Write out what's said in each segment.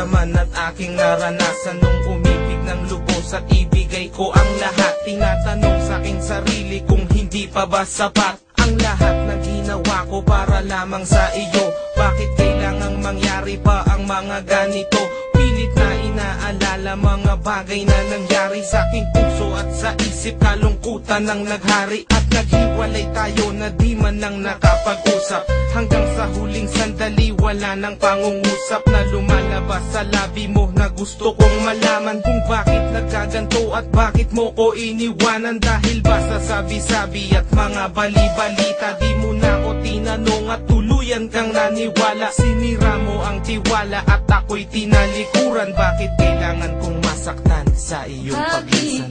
naramdaman at aking naranasan nung umibig ng lubos at ibigay ko ang lahat. Tinatanong sa aking sarili kung hindi pa ba sapat ang lahat ng ginawa ko para lamang sa iyo. Bakit kailangang mangyari pa ang mga ganito? Pilit na inaalala mga bagay na nangyari sa aking puso at sa isip. Kalungkutan ang naghari at naghiwalay tayo na di man lang nakapag-usap. Hanggang sa huling sandali wala nang pangungusap na lumalabas sa labi mo na gusto kong malaman kung bakit nagkaganto at bakit mo ko iniwanan. Dahil ba sa sabi-sabi at mga bali-balita di mo na ko tinanong at tuluyan kang naniwala. Sinira mo ang tiwala at ako'y tinalikuran. Bakit kailangan kong masaktan sa iyong paglisan?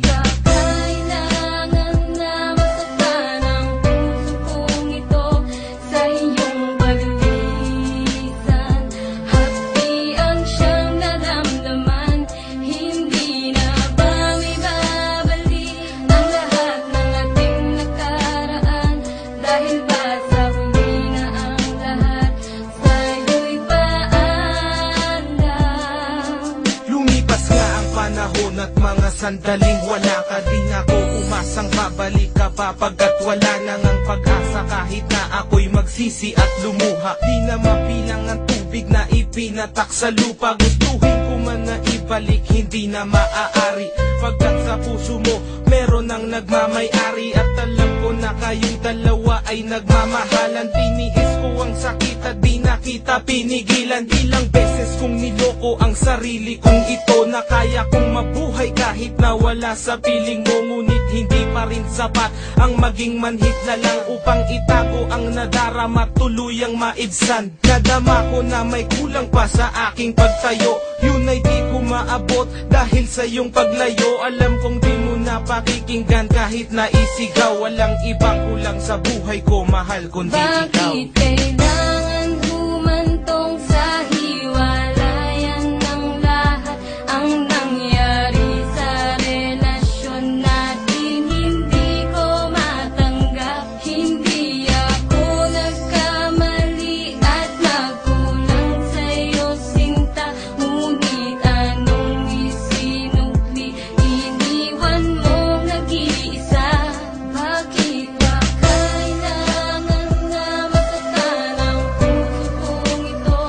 At mga sandaling wala ka, di ako umasang babalik ka pa pagkat wala nang ang pag-asa. Kahit na ako'y magsisi at lumuha, di na mabilang ang tubig na ipinatak sa lupa. Gustuhin ko man na ibalik, hindi na maaari pagkat sa puso mo meron ang nagmamay-ari. At alam ko na kayong dalawa ay nagmamahalan. Tiniis ko ang sakit at di nakita pinigilan. Ilang beses kong niloko ang sarili kong ito na kaya kong mabuhay kahit na wala sa piling mo. Ngunit hindi pa rin sapat ang maging manhid na lang upang itago ang nadarama, tuluyang maibsan. Nadama ko na may kulang pa sa aking pagtayo, yun ay di ko maabot dahil sa iyong paglayo. Alam kong di mo na pakikinggan kahit na isigaw. Walang ibang kulang sa buhay ko, mahal kundi ikaw. Bakit kailangan humantong sa hiwalayan ng lahat ang nangyari sa relasyon natin? Hindi ko matanggap, hindi ako nagkamali at nagkulang sa'yo sinta. Ngunit anong isinukli, iniwan mong nag-iisa. Bakit ba kailangan na masaktan ang puso kong ito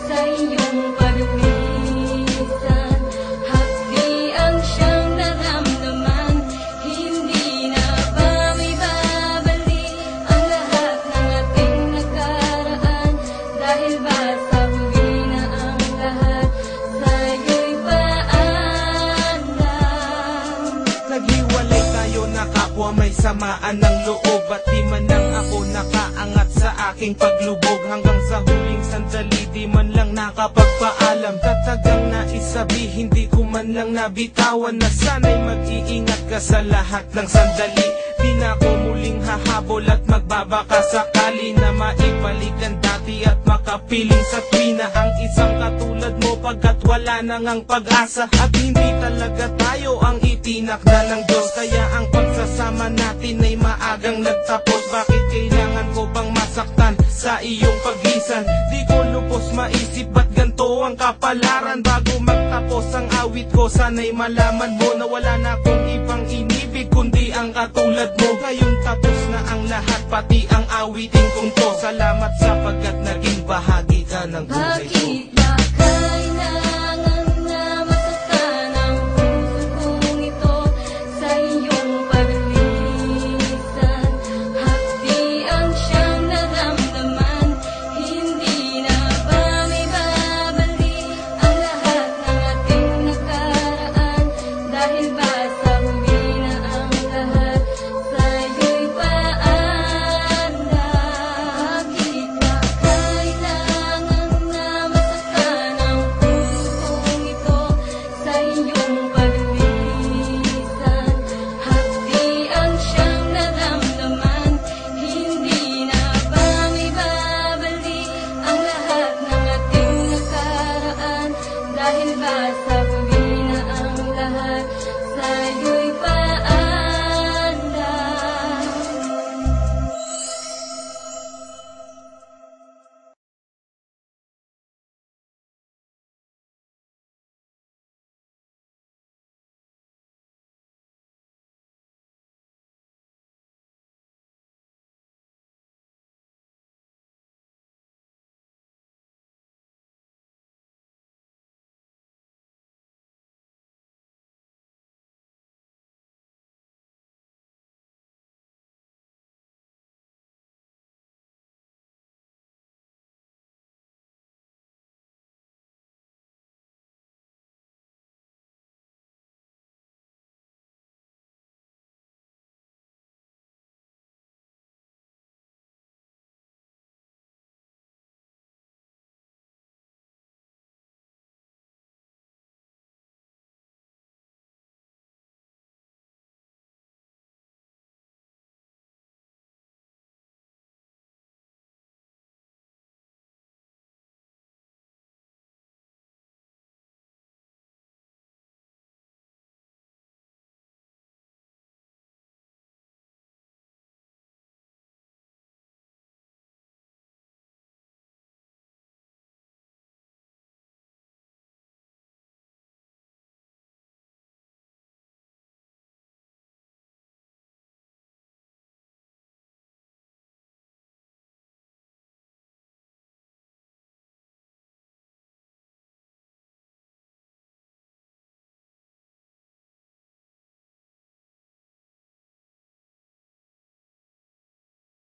sa iyong pagbisan? Hapdi ang siyang naramdaman, hindi na ba may babalik ang lahat ng ating nakaraan? Dahil ba sa huli na ang lahat sa'yo'y paandam? Naghiwalay tayo na kapwa may samaan ng loob, at di man lang ako nakaangat sa aking paglubog. Hanggang sa huling sandali di man lang nakapagpaalam. Tatagang naisabi, hindi ko man lang nabitawan na sana'y mag-iingat ka sa lahat ng sandali. Di na ako muling hahabol at magbabaka sakali na maibalik ang dati at makapiling sa tuwina ang isang katulad mo pagkat wala nang ang pag-asa. At hindi talaga tayo ang itinak na ng Diyos, kaya ang pagsasama natin ay maagang nagtapos. Bakit kailangan ko bang masaktan sa iyong pagisan? Di ko lubos maisip ba't ganito ang kapalaran. Bago magtapos ang awit ko, sana'y malaman mo na wala na akong ibang inibig kundi ang katulad mo. Ngayon tapos na ang lahat, pati ang awitin kong to. Salamat sapagkat naging bahagi ka ng buhay ko. Bakit ba kailangan na masaktan ang puso kong ito sa iyong pagbisan? Hapdi ang siyang naramdaman, hindi na ba may babalik ang lahat ng ating nakaraan? Dahil ba sa huli na ang lahat sa'yo'y paandam? Bakit ba kailangan na masaktan ang puso kong ito sa iyong pagbisan? Hapdi ang siyang naramdaman, hindi na ba may babalik ang lahat ng ating nakaraan? Dahil ba sa